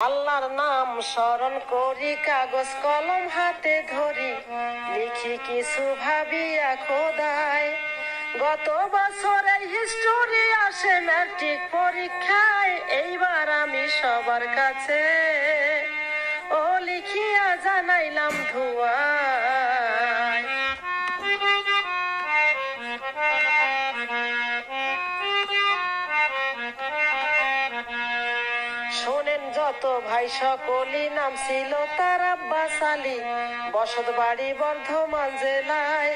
আল্লাহর নাম স্মরণ করি, কাগজ কলম হাতে ধরি, লিখি কিছু ভাবিয়া খোদায়। গত বছরে হিস্টোরি আসে ম্যাট্রিক পরীক্ষায়, এইবার আমি সবার কাছে ও লিখিয়া জানাইলাম ধুয়ায়। শোনেন যত ভাই সকলি, নাম ছিল তার আব্বাস আলী, বসত বাড়ি বর্ধমান জেলায়।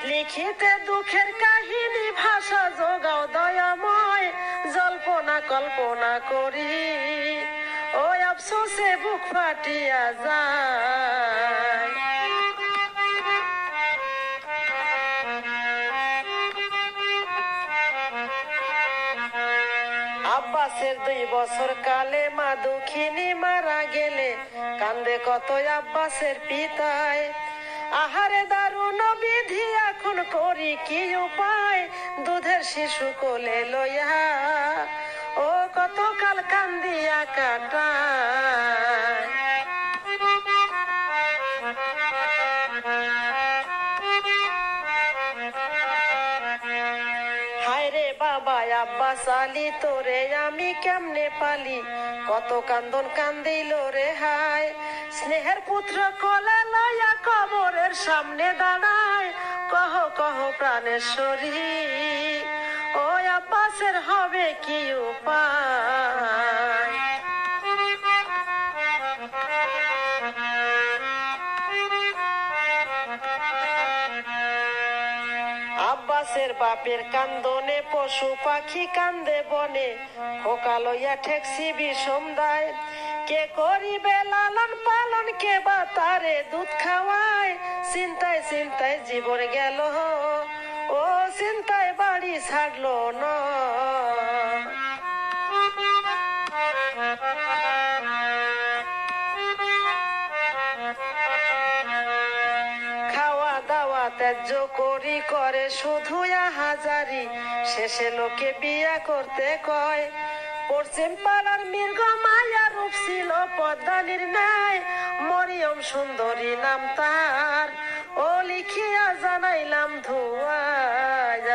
লিখিতে দুঃখের কাহিনী, ভাষা যোগাও দয়াময়, জল্পনা কল্পনা করি ওই আফসোসে বুক ফাটিয়া যায়। আব্বাসের 2 বছর কালে মা দুঃখিনী মারা গেলে, কান্দে কত আব্বাসের পিতায়। আহারে দারুণ বিধি, এখন করি কি উপায়, দুধের শিশু কোলে লইয়া ও কতকাল কান্দিয়া কাটায়। হায়রে বাবা আব্বাস আলী, তোরে আমি কেমনে পালি, কত কান্দন কান্দিল রে হায়। স্নেহের পুত্র কোলে লইয়া কবরের সামনে দাঁড়ায়, কহ কহ প্রাণেশ্বরী ওই আব্বাসের হবে কি উপায়। আব্বাসের বাপের কান্দনে পশু পাখি কান্দে বনে, খোকা লইয়া ঠেকছি বিষম দায়। কে করিবে লালন পালন, কে বা তারে দুধ খাওয়ায়, চিন্তায় চিন্তায় জীবন গেল ও চিন্তায় বাড়ি ছাড়লো না। খাওয়া দাওয়া ত্যায্য করি, করে শুধু হাজারি, শেষে লোকে বিয়া করতে কয়। পশ্চিম পাড়ার মৃগ মায়া, রূপ ছিল পদ্মানির ন্যায়, মরিয়ম সুন্দরী নাম তার ও লিখিয়া জানাইলাম ধুয়ায়।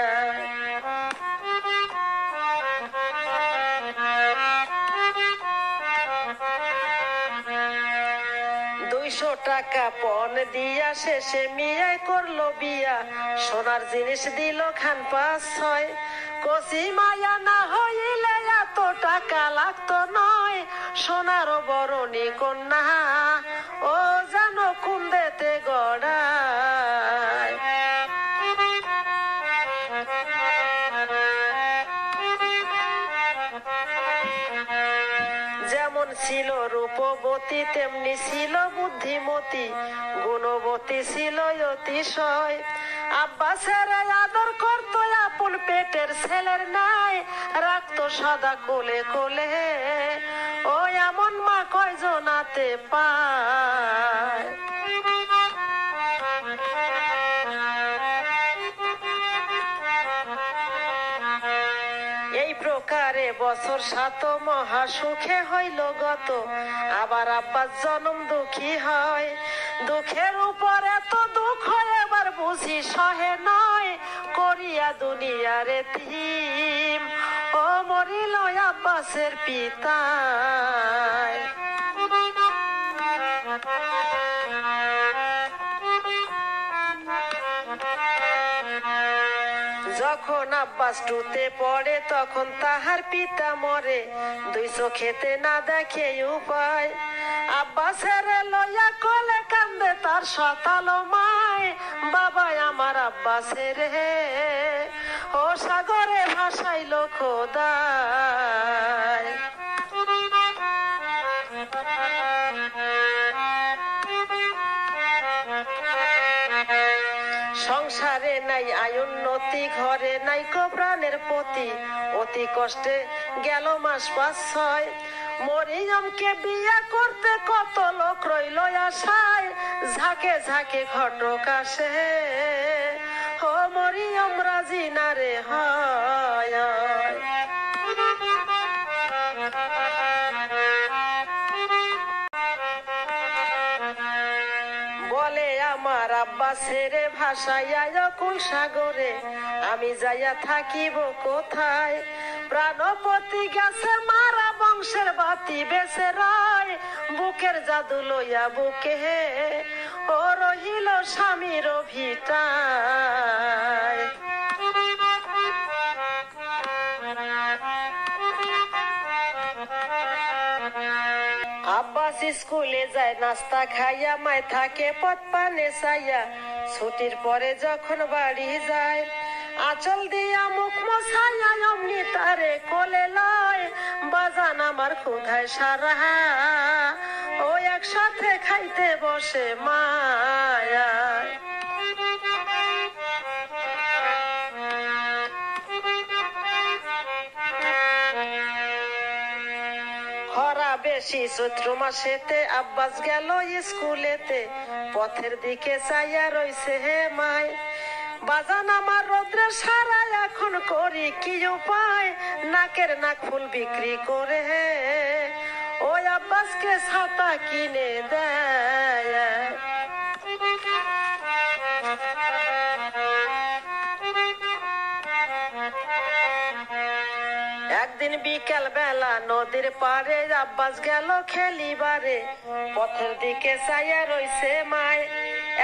200 টাকা পণ দিয়া শেষে মিয়াই করলো বিয়া, সোনার জিনিস দিল খান 5-6। কচি মায়া না হইলে এত টাকা লাগতো নয়, সোনার বরণী কন্যা ও জানো কুন্দেতে গড়ায়। যেমন ছিল রূপবতী, তেমনি ছিল বুদ্ধিমতী, গুণবতী ছিল অতিশয়। আব্বাসের আদর করতো আপন পেটের ছেলের নাই, রাখতো সদা কোলে কোলে ও এমন মা কয়জনাতে পায়। এই প্রকারে বছর 7 মহা সুখে হইল গত, আবার আব্বাস জনম দুঃখী হয়। দুঃখের উপর এত দুঃখ এবার বুঝি সহে নয়, করিয়া দুনিয়ার এতিম ও মরিল আব্বাসের পিতায়। যখন আব্বাস টুতে পড়ে, তখন তাহার পিতা মরে, 2 চোখেতে না দেখে উপায়। আব্বাসের লইয়া কোলে কান্দে তার শতালো মায়, বাবা আমার আব্বাসের ও সাগরে ভাসাইল খোদায়। সংসারে নাই আয় উন্নতি, ঘরে নাই কো প্রাণের পতি, অতি কষ্টে গেল মাস 5-6। মরিয়মকে বিয়া করতে কত লোক রইল আশায়, ঝাঁকে ঝাঁকে ঘটক আসে ও মরিয়ম রাজি না রে হয়। বলে আমার আব্বা ছেড়ে ভাসাইয়া কুল সাগরে, আমি যাইয়া থাকিব কোথায়? প্রাণপতি গেছে মারা, বংশের বাতি বেছে রায়, বুকের জাদু লইয়া বুকে ও রহিল স্বামীর ভিটায়। আব্বাস স্কুলে যায় নাস্তা খাইয়া, মায় থাকে পথ পানে চাইয়া, ছুটির পরে যখন বাড়ি যায়, আঁচল দিয়া মুখ মোছাইয়া অমনি তারে কোলে লয়, বাজান আমার ক্ষুধায় সারা, ও একসাথে খাইতে বসে মায়া। খরা বেশি চৈত্র মাসেতে, আব্বাস গেল স্কুলেতে, পথের দিকে চাইয়া রইছে হে মায়, বাজান আমার রৌদ্রে সারা, এখন করি কি উপায়? নাকের নাক ফুল বিক্রি করে ওই আব্বাসকে ছাতা কিনে দেয়। একদিন বিকেল বেলা নদীর পারে, আব্বাস গেল খেলিবারে, পথের দিকে চাইয়া রইছে মায়,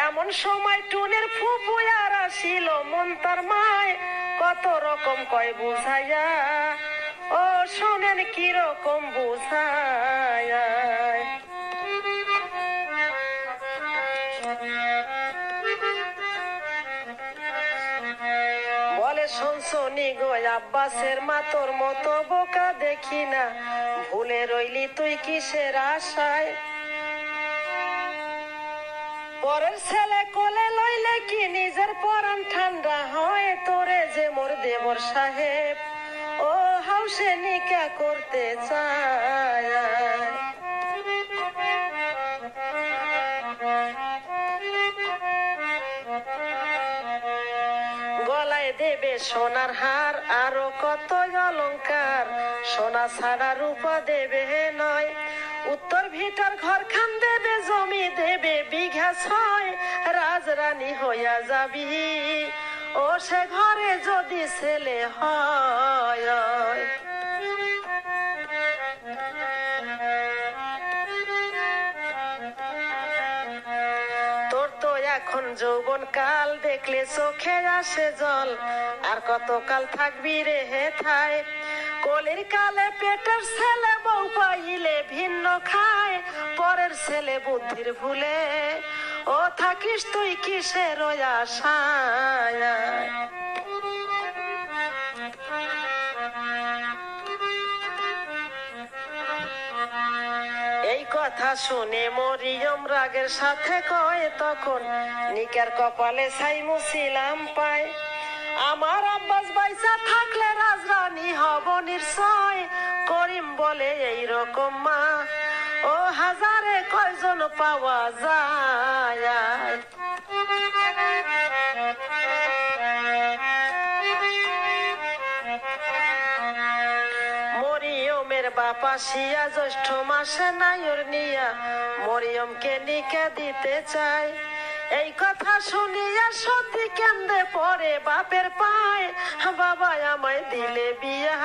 এমন সময় টুনের ফুপু আর আসিল, মন তার মায় কত রকম কয় বুঝাইয়া, ও শোনেন কি রকম বুঝাইয়া। বলে শুনছনি গো আব্বাসের মা, তোর মতো বোকা দেখি না, ভুলে রইলি তুই কিসের আশায়? পরের ছেলে কোলে লইলে কি নিজের পরাণ ঠান্ডা হয়? তোরে যে মোর দেবর সাহেব ও হাউসে নিকা করতে চায়, গলায় দেবে সোনার হার আরো কত অলংকার, সোনা ছাড়া রূপা দেবে নয়, উত্তর ভিটার ঘর খান দেবে, জমি দেবে বিঘা 6, রাজরানী হইয়া যাবি ও সে ঘরে যদি ছেলে হয়। তোর তো এখন যৌবন কাল, দেখলে চোখে আসে জল, আর কতকাল থাকবি রে হেথায়? কলির কালে পেটের ছেলে বউ পাইলে ভিন্ন খায়, পরের ছেলে বুদ্ধির ভুলে ও থাকিস তুই কিসের আশায়? এই কথা শুনে মরিয়ম রাগের সাথে কয়, তখন নিকার কপালে ছাই মুছিলাম পায়, আমার আব্বাস বাইসা থাকলে রাজরানী হব নিশ্চয়। করিম বলে এই রকম মা ও হাজারে কয়জন পাওয়া যায়। মরিয়মের বাপা শিয়া জ্যৈষ্ঠ মাসে নায়র নিয়া মরিয়মকে নিকা দিতে চায়, এই কথা শুনিয়া সত্যি কেন্দে পড়ে বাপের পায়, বাবা আমায় দিলে বিয়া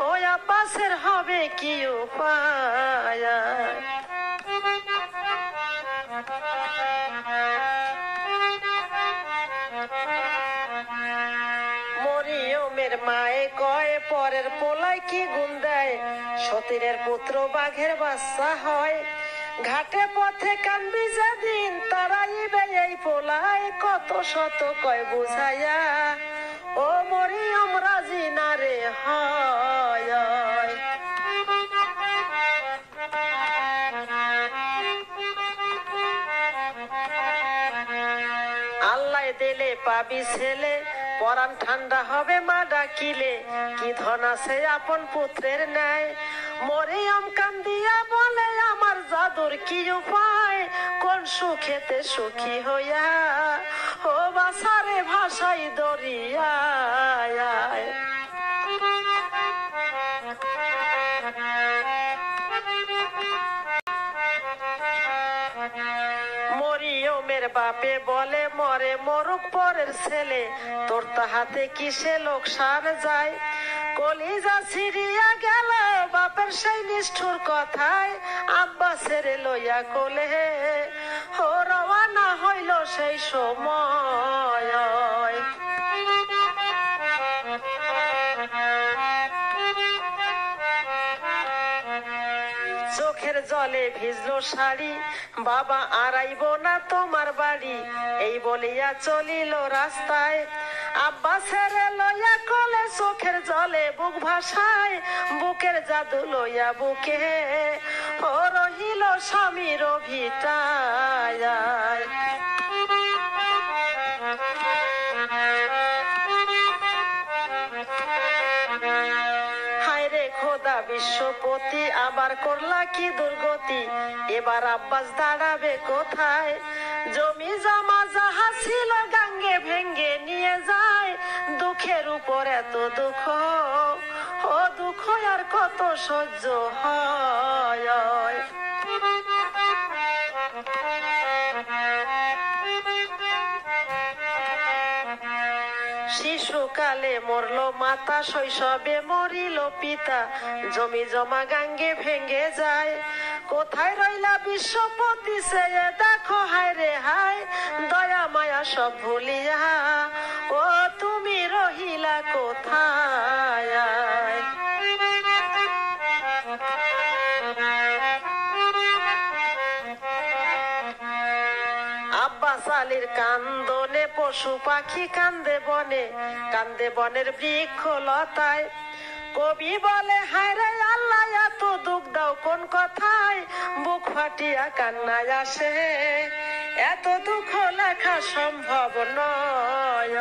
ও আব্বাসের হবে কি উপায়? মরিয়মের মায়ে কয়, পরের পোলায় কি গুণ দেয়, সতীরের পুত্র বাঘের বাচ্চা হয়, ঘাটে পথে কানবি যেদিন তারাইবে এই পোলায়, কত শত কয় বুঝাইয়া ও মরিয়ম রাজি না রে হয়। আল্লাহ দিলে পাবি ছেলে, পরাণ ঠান্ডা হবে মা ডাকিলে, কি ধন আছে আপন পুত্রের ন্যায়। মরিয়ম কান্দিয়া বলে আমার জাদুর কি উপায়, কোন সুখেতে সুখী হইয়া ও বাসারে ভাষাই দরিয়ায়। আলমের বাপে বলে মরে মরুক পরের ছেলে, তোর তাহাতে কিসে লোকসান যায়। কলিজা ছিড়িয়া গেল বাপের সেই নিষ্ঠুর কথায়, আব্বাসের লইয়া কোলে ও রওয়ানা হইল সেই সময়। চোখের জলে ভিজলো শাড়ি, বাবা আড়াইব না তোমার বাড়ি, এই বলিয়া চলিল রাস্তায়। আব্বাসের লইয়া কোলে চোখের জলে বুক ভাসায়, বুকের জাদু লইয়া বুকে ও রহিল স্বামীর ভিটায়। বিশ্বপতি আবার করলা কি দুর্গতি, এবার আব্বাস দাঁড়াবে কোথায়। জমি জমা যাহা ছিল গাঙ্গে ভেঙ্গে নিয়ে যায়, দুঃখের উপর এত দুঃখ, ও দুঃখ আর কত সহ্য হয়। শিশুকালে মরলো মাতা, শৈশবে মরিল পিতা, জমি জমা গাঙ্গে ভেঙ্গে যায়। কোথায় রইলা বিশ্বপতি চেয়ে দেখো হায় রে হায়, দয়া মায়া সব ভুলিয়া ও তুমি রহিলা কোথায়। আব্বাস আলীর কান্দনে পশু পাখি কান্দে বনে, কান্দে বনের বৃক্ষ লতায়। কবি বলে হায় রে আল্লাহ এত দুঃখ দাও কোন কথায়, বুক ফাটিয়া কান্নায় আসে এত দুঃখ লেখা সম্ভব নয়।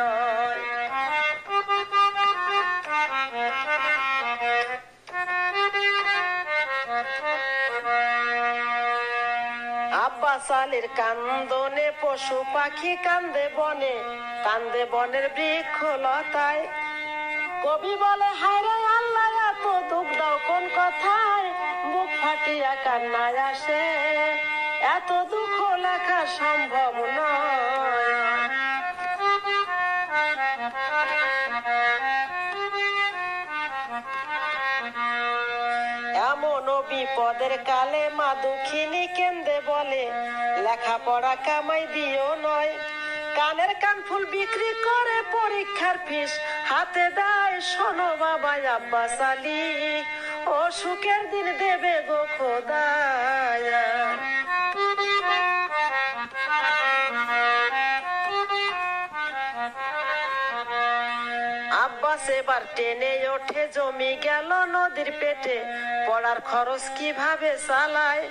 আব্বাস আলীর কান্দনে পশু পাখি কান্দে বনে, কান্দে বনের বৃক্ষ লতায়। কবি বলে হায় রে আল্লাহ এত দুঃখ দাও কোন কথায়, বুক ফাটিয়া কান্নায় আসে এত দুঃখ লেখা সম্ভব নয়। এমন বিপদের কালে মা দুঃখিনী কেন্দে বলে, লেখাপড়া কামাই দিও নয়। কানের কান ফুল বিক্রি করে পরীক্ষার ফিস হাতে দেয়, শোনো বাবা আব্বাস আলী ও সুখের দিন দেবে গো খোদায়। আব্বাস এবার টেনে ওঠে, জমি গেল নদীর পেটে, পড়ার খরচ কিভাবে চালায়।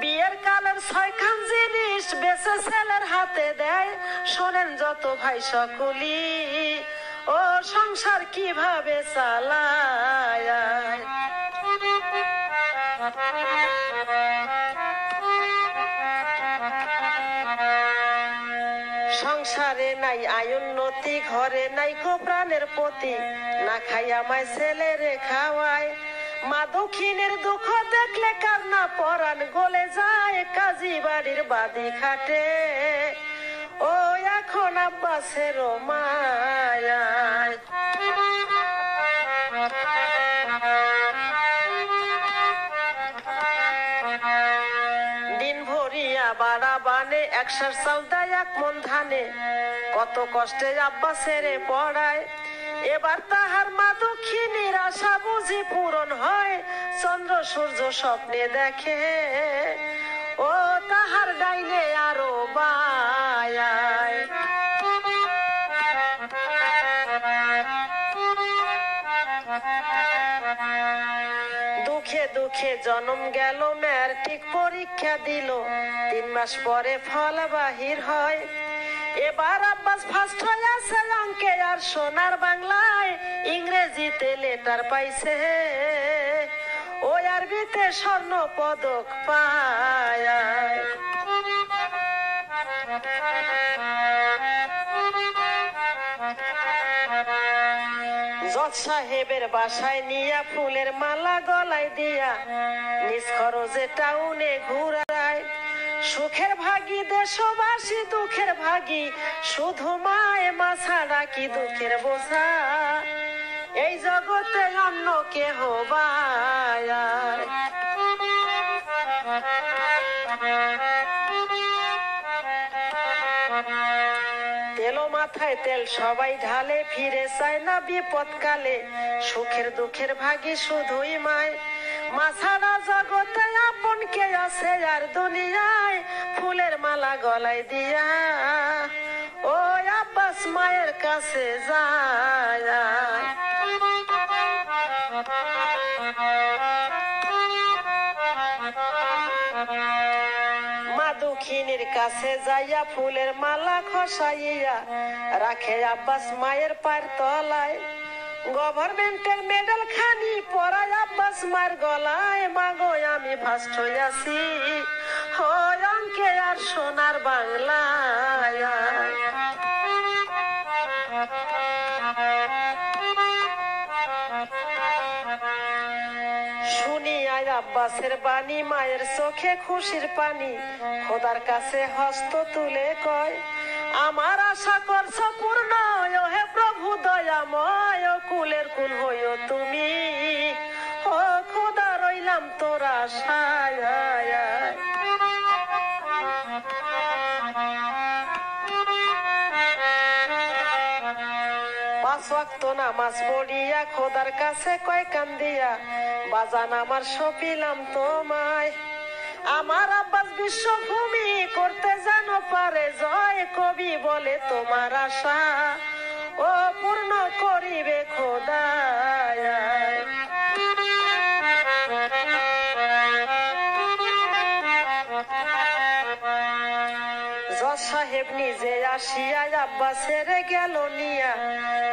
বিয়ের কালের 6খান জিনিস বেচে ছেলের হাতে দেয়, শোনেন যত ভাই সকলি ও সংসার কিভাবে চালায়। সংসারে নাই আয় উন্নতি, ঘরে নাই কো প্রাণের পতি, না খাইয়া মায় ছেলেরে খাওয়ায়। মা দক্ষিণের দুঃখ দেখলে কান্না পরাণ গলে যায়, কাজী বাড়ির বাদি খাটে ও এখন আব্বাসের মায়ায়। দিন ভরিয়া বাড়া বানে, 100 চাল দেয় 1 মন ধানে, কত কষ্টে আব্বাসের পড়ায়। এবার তাহার মা দক্ষিণীর আশা বুঝি পূরণ হয়, চন্দ্র সূর্য স্বপ্নে দেখে ও তাহার ডাইনে আরো বায়ায়। দুঃখে দুঃখে জন্ম গেল, ম্যাট্রিক পরীক্ষা দিল, 3 মাস পরে ফল বাহির হয়। এবার আব্বাস ফার্স্ট হয়েছে অঙ্কে আর সোনার বাংলায়, ইংরেজিতে লেটার পাইছে ও আরবিতে স্বর্ণ পদক পায়। জজ সাহেবের বাসায় নিয়া ফুলের মালা গলায় দিয়া, নিজ খরচে টাউনে ঘুরায়। সুখের ভাগী দেশবাসী, দুঃখের ভাগী শুধু মায়, মা ছাড়া কি দুঃখের বোঝা এই জগতে অন্য কেহ বায়ায়। তেলো মাথায় তেল সবাই ঢালে, ফিরে চায় না বিপদ কালে, সুখের দুঃখের ভাগী শুধুই মায়। মা ছাড়া জগতে আপন কে আছে আর দুনিয়ায়, ফুলের মালা গলায় দিয়া ও আব্বাস মায়ের কাছে যায়। মা দুঃখিনীর কাছে যাইয়া ফুলের মালা খসাইয়া রাখে আব্বাস মায়ের পায়ের তলায়। গভর্নমেন্টের মেডেল খানি পরায় আব্বাস মায়ের গলায়। মাগো আমি ফার্স্ট হইয়াছি অঙ্কে আর সোনার বাংলায়। শুনিয়ায় আব্বাসের বাণী, মায়ের চোখে খুশির পানি, খোদার কাছে হস্ত তুলে কয় আমার আশা করছ পূর্ণ হে প্রভু দয়াময়। কুলের কুল হইও তুমি ও খোদা, রইলাম তোর আশায়। পাঁচ ওয়াক্ত নামাজ পড়িয়া খোদার কাছে কয় কান্দিয়া, বাজান আমার সপিলাম তোমায়। আমার আব্বাস বিশ্বভূমি করতে জানো পারে জয়, কবি বলে তোমার আশা ও পূর্ণ করিবে খোদায়। জজ সাহেব নিজে আসিয়া আব্বাসের গেল নিয়া,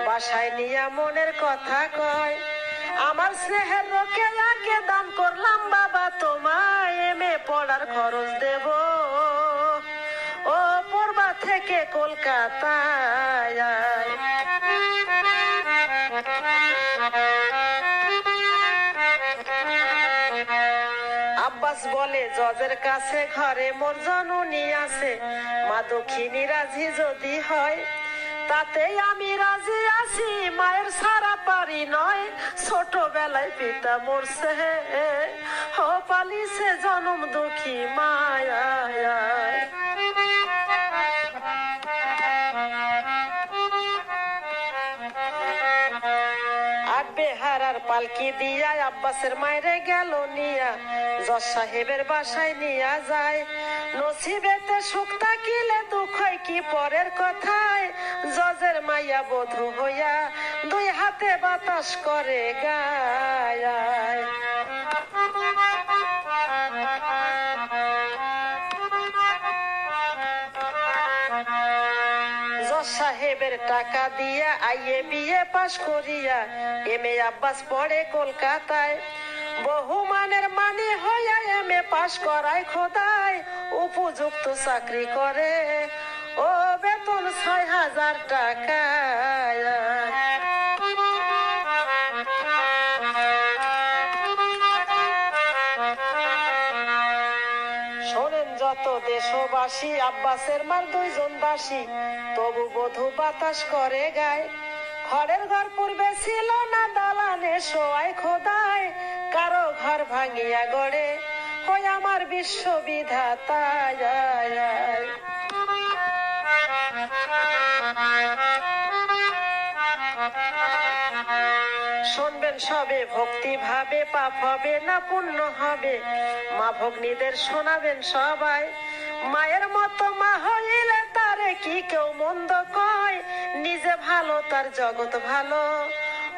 বাসায় নিয়া মনের কথা কয় আমার স্নেহের রোকে আগে দান করলাম বাবা তোমায়। এমএ পড়ার খরচ দেব ও পড়বা থেকে কলকাতায়। আব্বাস বলে জজের কাছে ঘরে মোর জননী আছে, মা দক্ষিণী রাজি যদি হয় তাতেই আমি রাজি আছি। মায়ের সারা পারি নয়, ছোটবেলায় পিতা মরছে ও পালিছে জনম দুঃখী মায়া। বেহারার পালকি দিয়া আব্বাসের মায়েরে গেল নিয়া, জজ সাহেবের বাসায় নিয়া যায়। নসিবেতে সুখ থাকিলে দুঃখ কি পরের কথায়, জজের মাইয়া বধূ হইয়া দুই হাতে বাতাস করে গায়। জজ সাহেবের টাকা দিয়া আইয়ে বিয়ে পাশ করিয়া এমএ আব্বাস পড়ে কলকাতায়। বহুমানের মানি হইয়া এমএ পাশ করায় খোদায়, উপযুক্ত চাকরি করে ও বেতন ৬,০০০ টাকা। শোনেন যত দেশবাসী, আব্বাসের মার দুইজন দাসী, তবু বধূ বাতাস করে গায়। খড়ের ঘর পূর্বে ছিল না, দালানে শোয়ায় খোদায়, কারো ঘর ভাঙিয়া গড়ে ওই আমার বিশ্ববিধাতা। শুনবেন সবে ভক্তি ভাবে, পাপ হবে না পুণ্য হবে, মা ভগ্নীদের শোনাবেন সবাই। মায়ের মতো মা হইলে তারে কি কেউ মন্দ কয়, নিজে ভালো তার জগৎ ভালো,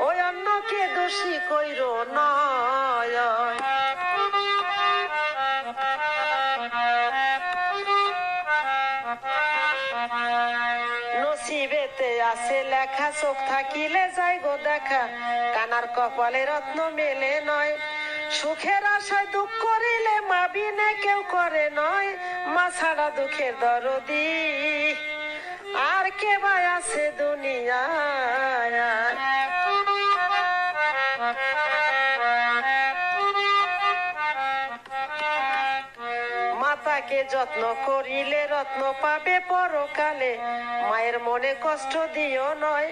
ওই অন্যকে দোষী কইর নয়। নসিবেতে আছে লেখা, চোখ থাকিলে যাই গো দেখা, কানার কপালে রত্ন মেলে নয়। সুখের আশায় দুঃখ করিলে মা বিনে কেউ করে নয়, মা ছাড়া দুঃখের দরদি আর কে বা আছে দুনিয়ায়। মাথায় মায়াকে যত্ন করিলে রত্ন পাবে পরকালে, মায়ের মনে কষ্ট দিও নয়।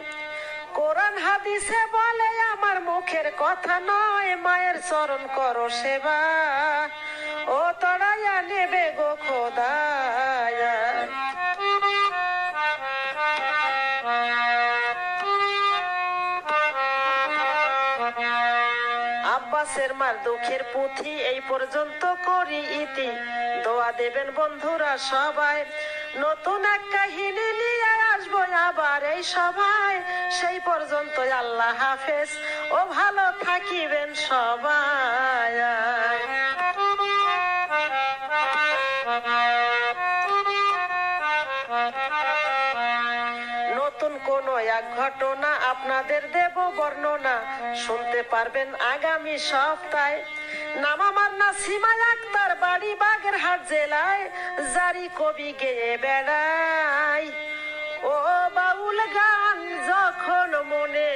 কোরআন হাদিসে বলে আমার মুখের কথা নয়, মায়ের চরণ করো সেবা, ও তড়াইয়া নেবে গো খোদায়া। আব্বাসের মার দুঃখের পুঁথি এই পর্যন্ত করি ইতি, দোয়া দেবেন বন্ধুরা সবাই, নতুন এক কাহিনী নিয়ে আসবো আবার এই সভায়, সেই পর্যন্ত আল্লাহ হাফেজ, ও ভালো থাকিবেন সবাই। নতুন কোন এক ঘটনা আপনাদের দেব বর্ণনা, শুনতে পারবেন আগামী সপ্তাহে। নাম আমার নাসিমা আক্তার, বাড়ি বাগেরহাট জেলায়, জারি কবি গেয়ে বেড়াই। ও বাউল গান যখন মনে